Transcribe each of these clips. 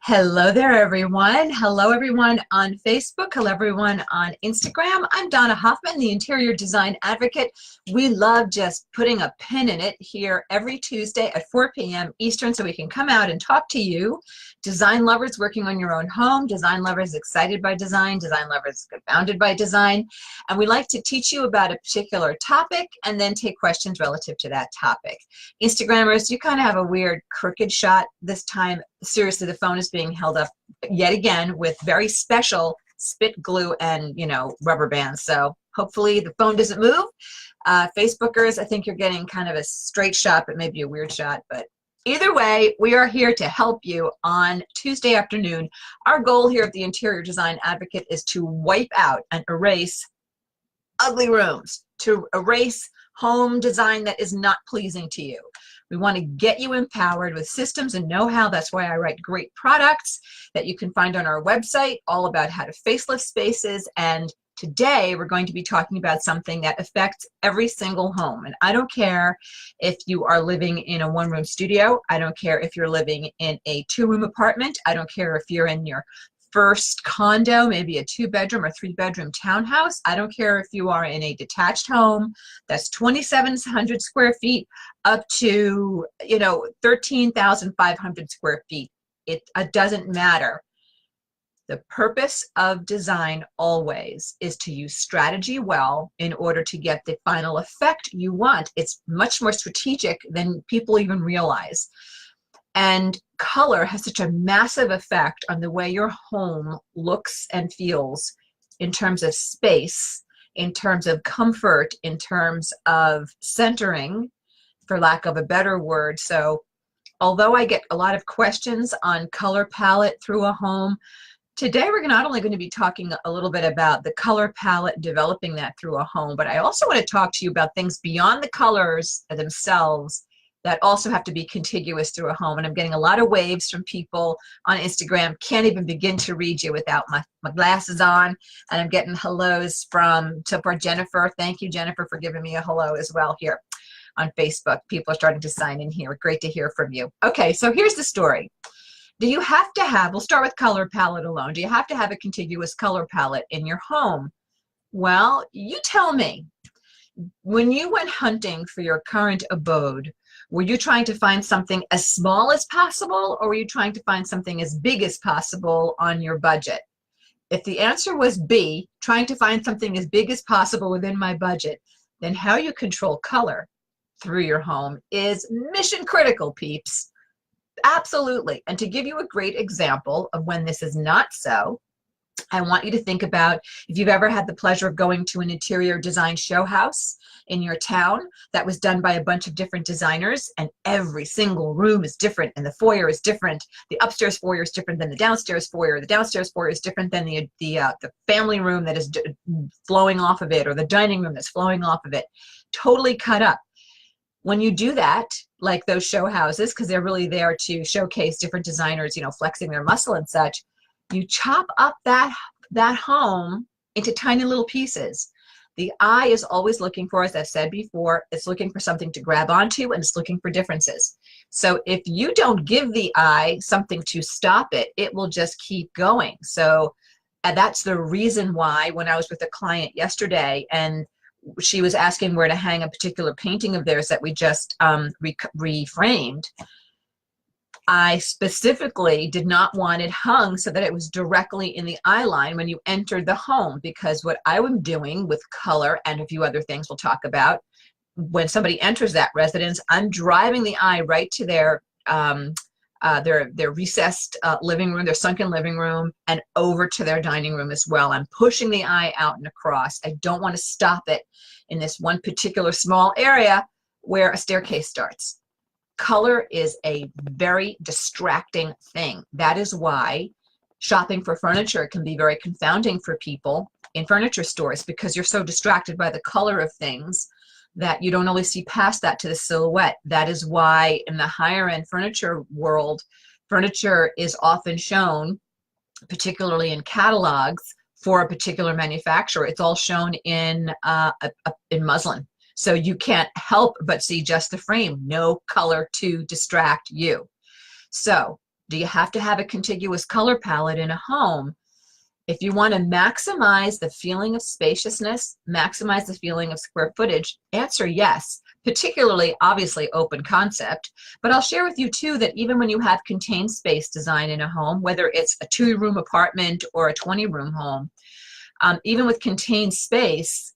Hello there, everyone. Hello, everyone on Facebook. Hello, everyone on Instagram. I'm Donna Hoffman, the Interior Design Advocate. We love just putting a pin in it here every Tuesday at 4 p.m. Eastern so we can come out and talk to you, design lovers working on your own home, design lovers excited by design lovers confounded by design. And we like to teach you about a particular topic and then take questions relative to that topic. Instagrammers, you kind of have a weird crooked shot this time. Seriously, the phone is being held up yet again with very special spit glue and, rubber bands. So hopefully the phone doesn't move. Facebookers, I think you're getting kind of a straight shot, but maybe a weird shot. But either way, we are here to help you on Tuesday afternoon. Our goal here at the Interior Design Advocate is to wipe out and erase ugly rooms, to erase home design that is not pleasing to you. We want to get you empowered with systems and know-how. That's why I write great products that you can find on our website, all about how to facelift spaces. And today we're going to be talking about something that affects every single home. And I don't care if you are living in a one-room studio. I don't care if you're living in a two-room apartment. I don't care if you're in your first condo, maybe a 2-bedroom or 3-bedroom townhouse. I don't care if you are in a detached home that's 2,700 square feet up to 13,500 square feet. It doesn't matter. The purpose of design always is to use strategy well in order to get the final effect you want. It's much more strategic than people even realize. And color has such a massive effect on the way your home looks and feels in terms of space, in terms of comfort, in terms of centering, for lack of a better word. So although I get a lot of questions on color palette through a home, today we're not only going to be talking a little bit about the color palette, developing that through a home, but I also want to talk to you about things beyond the colors themselves that also have to be contiguous through a home. And I'm getting a lot of waves from people on Instagram. Can't even begin to read you without my glasses on. And I'm getting hellos from Jennifer. Thank you, Jennifer, for giving me a hello as well here on Facebook. People are starting to sign in here. Great to hear from you. Okay, so here's the story. Do you have to have, we'll start with color palette alone. Do you have to have a contiguous color palette in your home? Well, you tell me. When you went hunting for your current abode, were you trying to find something as small as possible, or were you trying to find something as big as possible on your budget? If the answer was B, trying to find something as big as possible within my budget, then how you control color through your home is mission critical, peeps. Absolutely. And to give you a great example of when this is not so, I want you to think about if you've ever had the pleasure of going to an interior design show house in your town that was done by a bunch of different designers, and every single room is different, and the foyer is different. The upstairs foyer is different than the downstairs foyer. The downstairs foyer is different than the family room that is flowing off of it, or the dining room that's flowing off of it. Totally cut up. When you do that, like those show houses, because they're really there to showcase different designers, flexing their muscle and such, you chop up that home into tiny little pieces. The eye is always looking for, as I've said before, it's looking for something to grab onto, and it's looking for differences. So if you don't give the eye something to stop it, it will just keep going. So that's the reason why when I was with a client yesterday and she was asking where to hang a particular painting of theirs that we just reframed, I specifically did not want it hung so that it was directly in the eye line when you entered the home, because what I am doing with color and a few other things we'll talk about, when somebody enters that residence, I'm driving the eye right to their recessed living room, their sunken living room, and over to their dining room as well. I'm pushing the eye out and across. I don't want to stop it in this one particular small area where a staircase starts. Color is a very distracting thing. That is why shopping for furniture can be very confounding for people in furniture stores, because you're so distracted by the color of things that you don't always see past that to the silhouette. That is why in the higher end furniture world, furniture is often shown, particularly in catalogs for a particular manufacturer. It's all shown in muslin. So you can't help but see just the frame, no color to distract you. So Do you have to have a contiguous color palette in a home? If you want to maximize the feeling of spaciousness, maximize the feeling of square footage, answer yes, particularly obviously open concept. But I'll share with you too that even when you have contained space design in a home, whether it's a 2-room apartment or a 20-room home, even with contained space,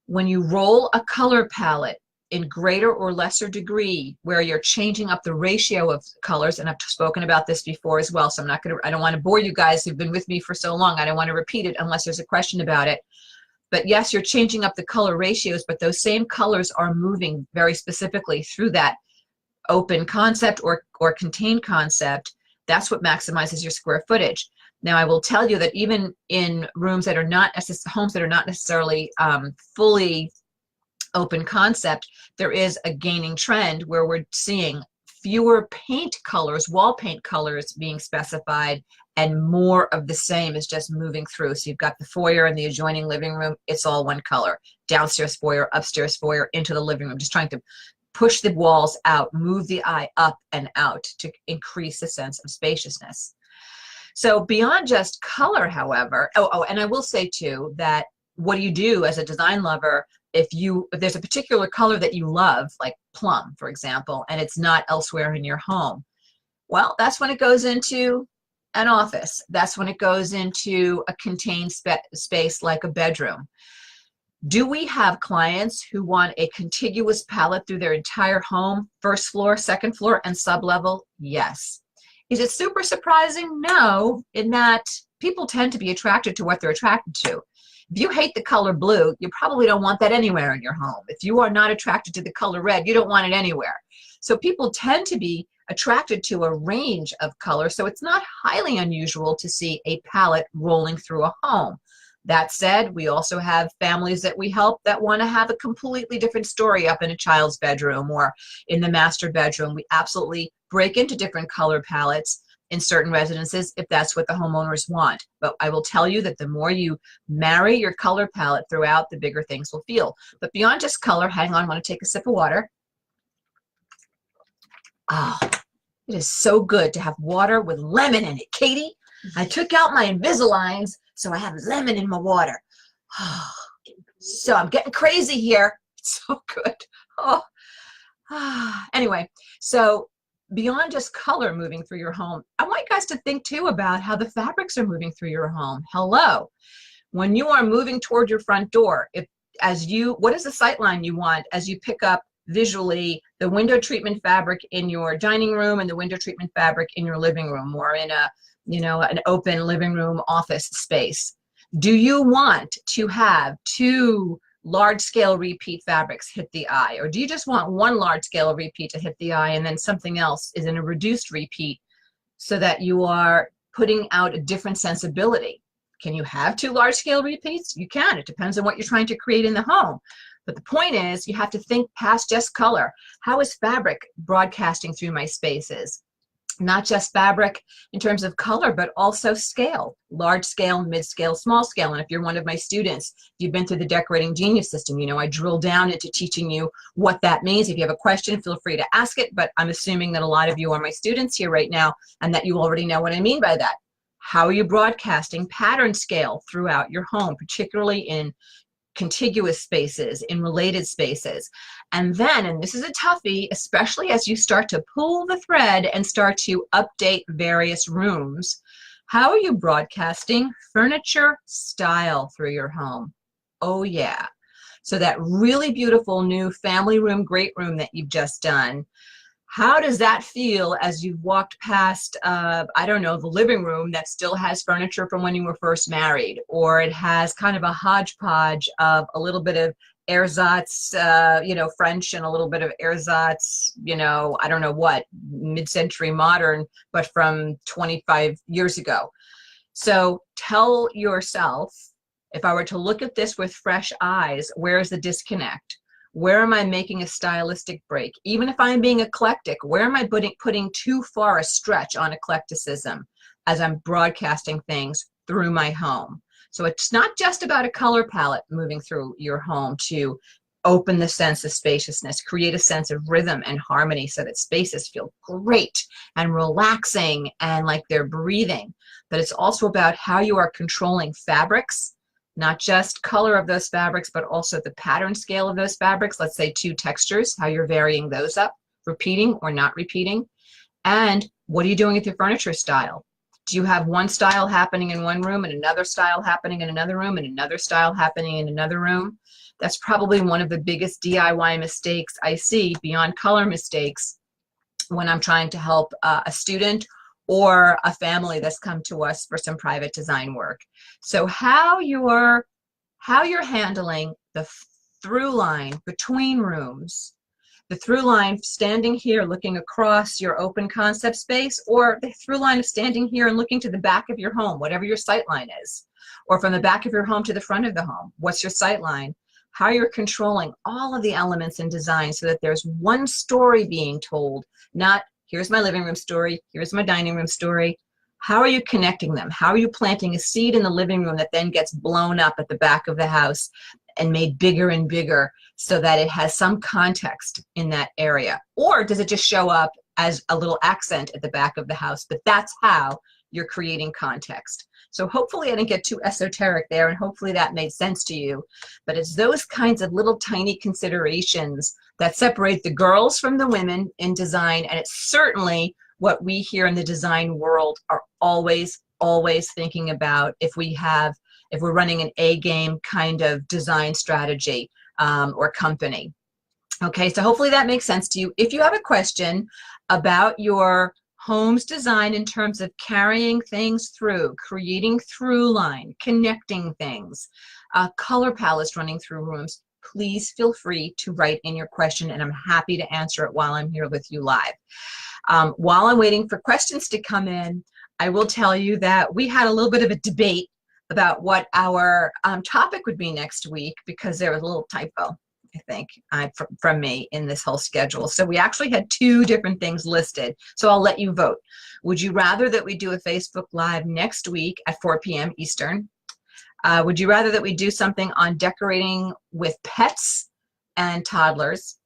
when you roll a color palette in greater or lesser degree, where you're changing up the ratio of colors, and I've spoken about this before as well, so I don't want to bore you guys who've been with me for so long. I don't want to repeat it unless there's a question about it. But yes, you're changing up the color ratios, but those same colors are moving very specifically through that open concept or contained concept. That's what maximizes your square footage. Now, I will tell you that even in rooms that are not homes that are not necessarily fully open concept, there is a gaining trend where we're seeing fewer paint colors, wall paint colors being specified, and more of the same is just moving through. So you've got the foyer and the adjoining living room, it's all one color. Downstairs foyer, upstairs foyer, into the living room, just trying to push the walls out, move the eye up and out to increase the sense of spaciousness. So beyond just color, however, and I will say too that what do you do as a design lover if there's a particular color that you love, like plum, for example, and it's not elsewhere in your home? Well, that's when it goes into an office. That's when it goes into a contained space like a bedroom. Do we have clients who want a contiguous palette through their entire home, first floor, second floor, and sublevel? Yes. Is it super surprising? No, in that people tend to be attracted to what they're attracted to. If you hate the color blue, you probably don't want that anywhere in your home. If you are not attracted to the color red, you don't want it anywhere. So people tend to be attracted to a range of colors, so it's not highly unusual to see a palette rolling through a home. That said, we also have families that we help that want to have a completely different story up in a child's bedroom or in the master bedroom. We absolutely break into different color palettes in certain residences if that's what the homeowners want. But I will tell you that the more you marry your color palette throughout, the bigger things will feel. But beyond just color, hang on, I want to take a sip of water. Oh, it is so good to have water with lemon in it, Katie. I took out my Invisaligns, so I have lemon in my water. Oh, so I'm getting crazy here. It's so good. Oh. Anyway, so beyond just color moving through your home, I want you guys to think too about how the fabrics are moving through your home. Hello. When you are moving toward your front door, what is the sight line you want as you pick up visually the window treatment fabric in your dining room and the window treatment fabric in your living room or in an open living room office space? Do you want to have 2 large-scale repeat fabrics hit the eye, or do you just want 1 large-scale repeat to hit the eye and then something else is in a reduced repeat so that you are putting out a different sensibility? Can you have 2 large-scale repeats? You can. It depends on what you're trying to create in the home. But the point is, you have to think past just color. How is fabric broadcasting through my spaces? Not just fabric in terms of color, but also scale, large scale, mid scale, small scale. And if you're one of my students, you've been through the Decorating Genius system, I drill down into teaching you what that means. If you have a question, feel free to ask it, but I'm assuming that a lot of you are my students here right now and that you already know what I mean by that. How are you broadcasting pattern scale throughout your home, particularly in contiguous spaces, in related spaces? And then, and this is a toughie, especially as you start to pull the thread and start to update various rooms, how are you broadcasting furniture style through your home? Oh yeah. So that really beautiful new family room, great room that you've just done, how does that feel as you've walked past, I don't know, the living room that still has furniture from when you were first married, or it has kind of a hodgepodge of a little bit of ersatz, French, and a little bit of ersatz, I don't know what, mid-century modern, but from 25 years ago. So tell yourself, if I were to look at this with fresh eyes, where is the disconnect? Where am I making a stylistic break? Even if I'm being eclectic, where am I putting too far a stretch on eclecticism as I'm broadcasting things through my home? So it's not just about a color palette moving through your home to open the sense of spaciousness, create a sense of rhythm and harmony so that spaces feel great and relaxing and like they're breathing. But it's also about how you are controlling fabrics, not just color of those fabrics, but also the pattern scale of those fabrics. Let's say 2 textures, how you're varying those up, repeating or not repeating. And what are you doing with your furniture style? Do you have one style happening in one room and another style happening in another room and another style happening in another room? That's probably one of the biggest DIY mistakes I see beyond color mistakes when I'm trying to help a student or a family that's come to us for some private design work. So how you're handling the through line between rooms, the through line standing here looking across your open concept space, or the through line of standing here and looking to the back of your home, whatever your sight line is, or from the back of your home to the front of the home, what's your sight line? How you're controlling all of the elements in design so that there's one story being told, not here's my living room story, here's my dining room story. How are you connecting them? How are you planting a seed in the living room that then gets blown up at the back of the house and made bigger and bigger so that it has some context in that area? Or does it just show up as a little accent at the back of the house? But that's how you're creating context. So hopefully I didn't get too esoteric there, and hopefully that made sense to you. But it's those kinds of little tiny considerations that separate the girls from the women in design, and it's certainly what we here in the design world are always thinking about if we're running an A-game kind of design strategy or company. Okay, so hopefully that makes sense to you. If you have a question about your home's design in terms of carrying things through, creating through line, connecting things, color palettes running through rooms, please feel free to write in your question, and I'm happy to answer it while I'm here with you live. While I'm waiting for questions to come in, I will tell you that we had a little bit of a debate about what our topic would be next week, because there was a little typo, I think, from me in this whole schedule. So we actually had 2 different things listed. So I'll let you vote. Would you rather that we do a Facebook Live next week at 4 p.m. Eastern? Would you rather that we do something on decorating with pets and toddlers?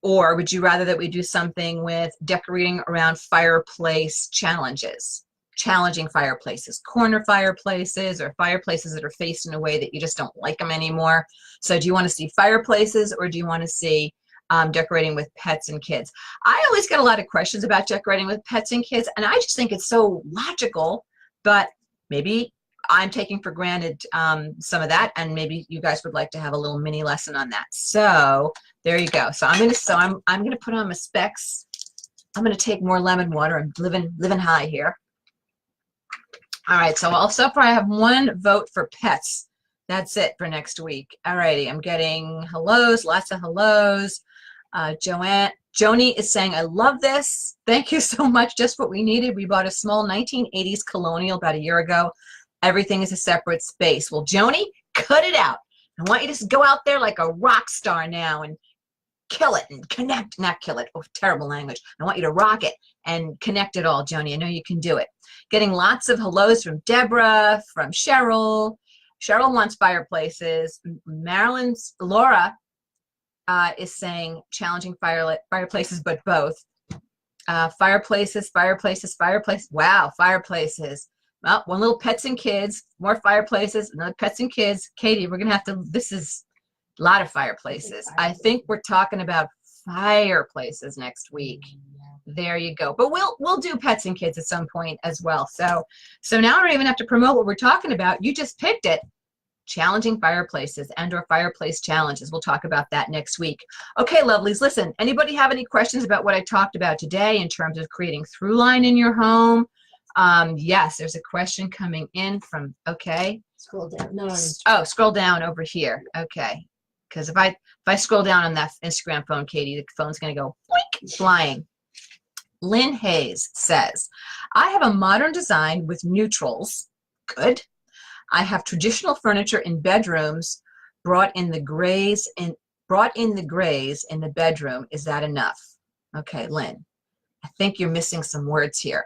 Or would you rather that we do something with decorating around fireplace challenges? Challenging fireplaces, corner fireplaces, or fireplaces that are faced in a way that you just don't like them anymore. So do you want to see fireplaces, or do you want to see decorating with pets and kids? I always get a lot of questions about decorating with pets and kids, and I just think it's so logical, but maybe I'm taking for granted some of that, and maybe you guys would like to have a little mini lesson on that. So there you go. So I'm gonna put on my specs. I'm gonna take more lemon water. I'm living high here. All right, so so far I have 1 vote for pets. That's it for next week. All righty, I'm getting hellos, lots of hellos. Joni is saying, I love this. Thank you so much, just what we needed. We bought a small 1980s colonial about a year ago. Everything is a separate space. Well, Joni, cut it out. I want you to just go out there like a rock star now and kill it and connect, not kill it. Oh, terrible language. I want you to rock it and connect it all, Joni. I know you can do it. Getting lots of hellos from Deborah, from Cheryl. Cheryl wants fireplaces. Laura is saying challenging fireplaces, but both. Fireplaces. Wow, fireplaces. Well, 1 little pets and kids, more fireplaces, another pets and kids. Katie, we're gonna have to, this is a lot of fireplaces. I think we're talking about fireplaces next week. There you go. But we'll do pets and kids at some point as well. So now I don't even have to promote what we're talking about. You just picked it. Challenging fireplaces and/or fireplace challenges. We'll talk about that next week. Okay, lovelies, listen, anybody have any questions about what I talked about today in terms of creating through line in your home? Yes, there's a question coming in from, okay. Scroll down. No, oh, scroll down over here. Okay. Because if I scroll down on that Instagram phone, Katie, the phone's going to go boink, flying. Lynn Hayes says, I have a modern design with neutrals. Good. I have traditional furniture in bedrooms, brought in the grays in the bedroom. Is that enough? Okay, Lynn, I think you're missing some words here,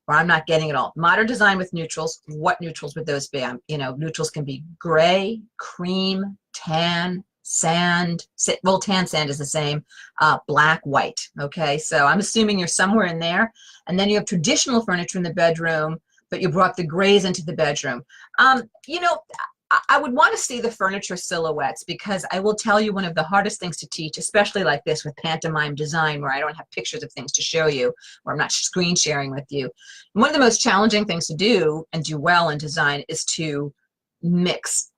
or I'm not getting it all. Modern design with neutrals. What neutrals would those be? You know, neutrals can be gray, cream, tan, sand, well, tan sand is the same, black, white. Okay, so I'm assuming you're somewhere in there. And then you have traditional furniture in the bedroom, but you brought the grays into the bedroom. You know, I would want to see the furniture silhouettes, because I will tell you, one of the hardest things to teach, especially like this with pantomime design, where I don't have pictures of things to show you, or I'm not screen sharing with you. One of the most challenging things to do and do well in design is to mix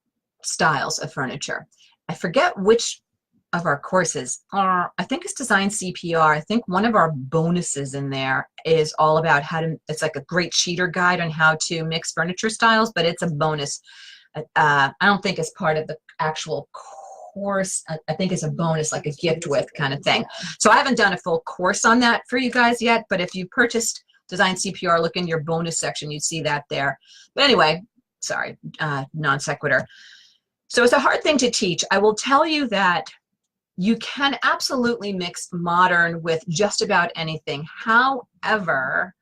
styles of furniture. I forget which of our courses, I think it's Design CPR. I think one of our bonuses in there is all about how to, it's like a great cheater guide on how to mix furniture styles, but it's a bonus. I don't think it's part of the actual course. I think it's a bonus, like a gift with kind of thing. So I haven't done a full course on that for you guys yet, but if you purchased Design CPR, look in your bonus section, you'd see that there. But anyway, sorry, non sequitur. So it's a hard thing to teach. I will tell you that you can absolutely mix modern with just about anything. However,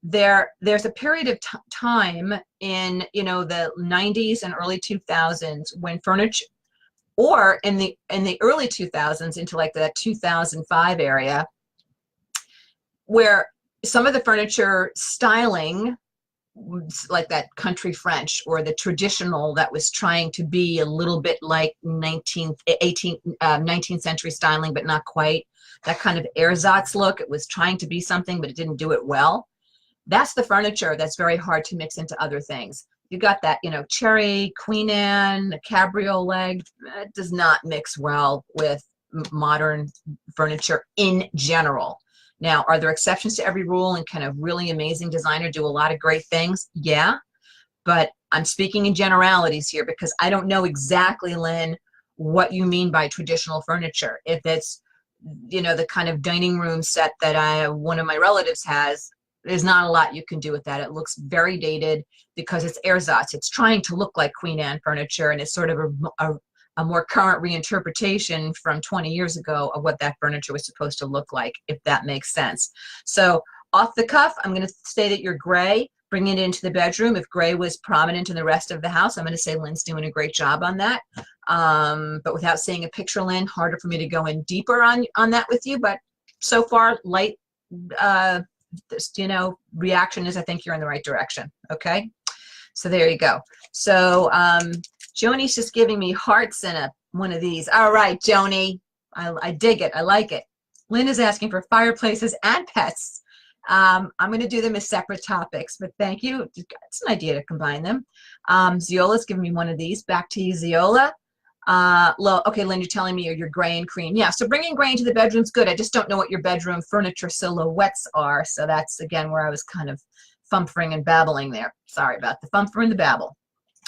there's a period of time in, you know, the 90s and early 2000s when furniture, or in the early 2000s into like the 2005 area, where some of the furniture styling, like that country French or the traditional that was trying to be a little bit like 19th century styling, but not quite, that kind of ersatz look. It was trying to be something, but it didn't do it well. That's the furniture that's very hard to mix into other things. You got that, you know, cherry, Queen Anne, cabriolet. It does not mix well with modern furniture in general. Now, are there exceptions to every rule, and can a really amazing designer do a lot of great things? Yeah, but I'm speaking in generalities here because I don't know exactly, Lynn, what you mean by traditional furniture. If it's, you know, the kind of dining room set that one of my relatives has, there's not a lot you can do with that. It looks very dated because it's ersatz. It's trying to look like Queen Anne furniture, and it's sort of a more current reinterpretation from 20 years ago of what that furniture was supposed to look like, if that makes sense. So off the cuff, I'm going to say that you're gray. Bring it into the bedroom. If gray was prominent in the rest of the house, I'm going to say Lynn's doing a great job on that. But without seeing a picture, Lynn, harder for me to go in deeper on that with you. But so far, light, you know, reaction is I think you're in the right direction. Okay, so there you go. So Joni's just giving me hearts in one of these. All right, Joni, I dig it. I like it. Lynn is asking for fireplaces and pets. I'm going to do them as separate topics, but thank you. It's an idea to combine them. Ziola's giving me one of these. Back to you, Ziola. Okay, Lynn, you're telling me you're gray and cream. Yeah, so bringing gray into the bedroom's good. I just don't know what your bedroom furniture silhouettes are. So that's, again, where I was kind of fumfering and babbling there. Sorry about the fumfer and the babble.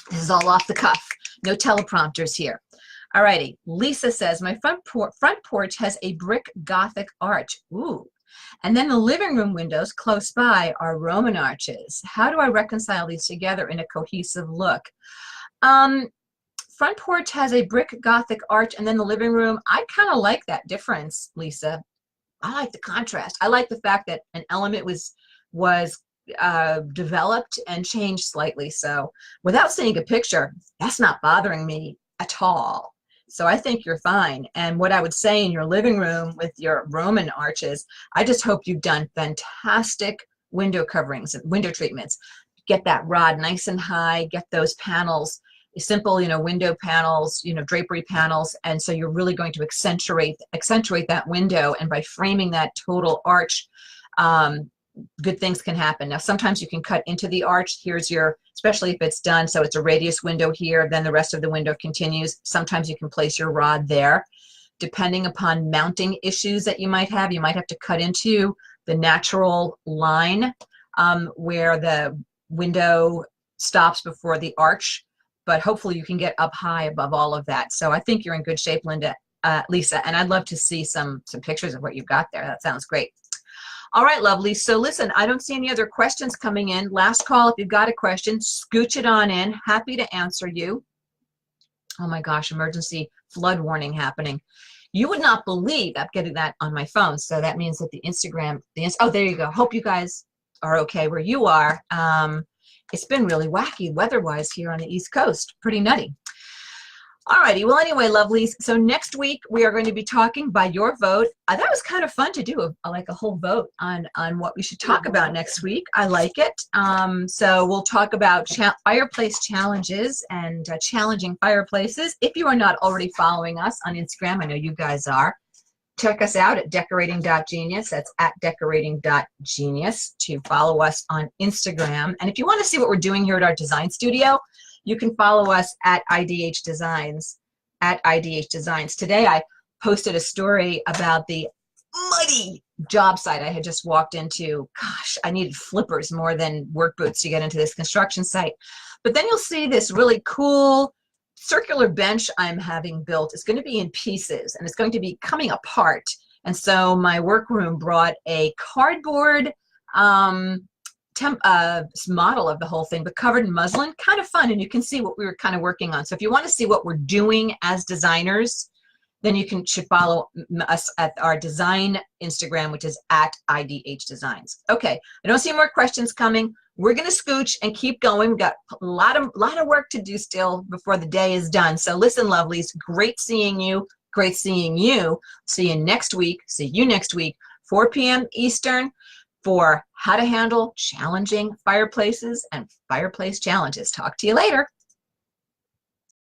This is all off the cuff. No teleprompters here. All righty. Lisa says, my front porch has a brick Gothic arch. Ooh. And then the living room windows close by are Roman arches. How do I reconcile these together in a cohesive look? Front porch has a brick Gothic arch, and then the living room. I kind of like that difference, Lisa. I like the contrast. I like the fact that an element was developed and changed slightly. So without seeing a picture, that's not bothering me at all. So I think you're fine. And what I would say in your living room with your Roman arches, I just hope you've done fantastic window coverings and window treatments. Get that rod nice and high, get those panels, simple, you know, window panels, you know, drapery panels. And so you're really going to accentuate that window. And by framing that total arch, good things can happen. Now, sometimes you can cut into the arch. Here's your, especially if it's done, so it's a radius window here, then the rest of the window continues. Sometimes you can place your rod there. Depending upon mounting issues that you might have to cut into the natural line where the window stops before the arch. But hopefully you can get up high above all of that. So I think you're in good shape, Lisa, and I'd love to see some pictures of what you've got there. That sounds great. All right, lovely. So listen, I don't see any other questions coming in. Last call, if you've got a question, scooch it on in. Happy to answer you. Oh my gosh, emergency flood warning happening. You would not believe I'm getting that on my phone. So that means that the Instagram, oh, there you go. Hope you guys are okay where you are. It's been really wacky weather-wise here on the East Coast. Pretty nutty. Alrighty, well anyway, lovelies, so next week we are going to be talking by your vote. That was kind of fun to do, like a whole vote on what we should talk about next week. I like it. So we'll talk about fireplace challenges and challenging fireplaces. If you are not already following us on Instagram, I know you guys are, check us out at decorating.genius. That's at decorating.genius to follow us on Instagram. And if you want to see what we're doing here at our design studio, you can follow us at IDH Designs, at IDH Designs. Today I posted a story about the muddy job site I had just walked into. Gosh, I needed flippers more than work boots to get into this construction site. But then you'll see this really cool circular bench I'm having built. It's going to be in pieces and it's going to be coming apart. And so my workroom brought a cardboard model of the whole thing, but covered in muslin. Kind of fun, and you can see what we were kind of working on. So if you want to see what we're doing as designers, then you should follow us at our design Instagram, which is at IDH Designs. Okay, I don't see more questions coming. We're gonna scooch and keep going. We've got a lot of work to do still before the day is done. So listen, lovelies, great seeing you. Great seeing you. See you next week. See you next week, 4 p.m. Eastern, for how to handle challenging fireplaces and fireplace challenges. Talk to you later.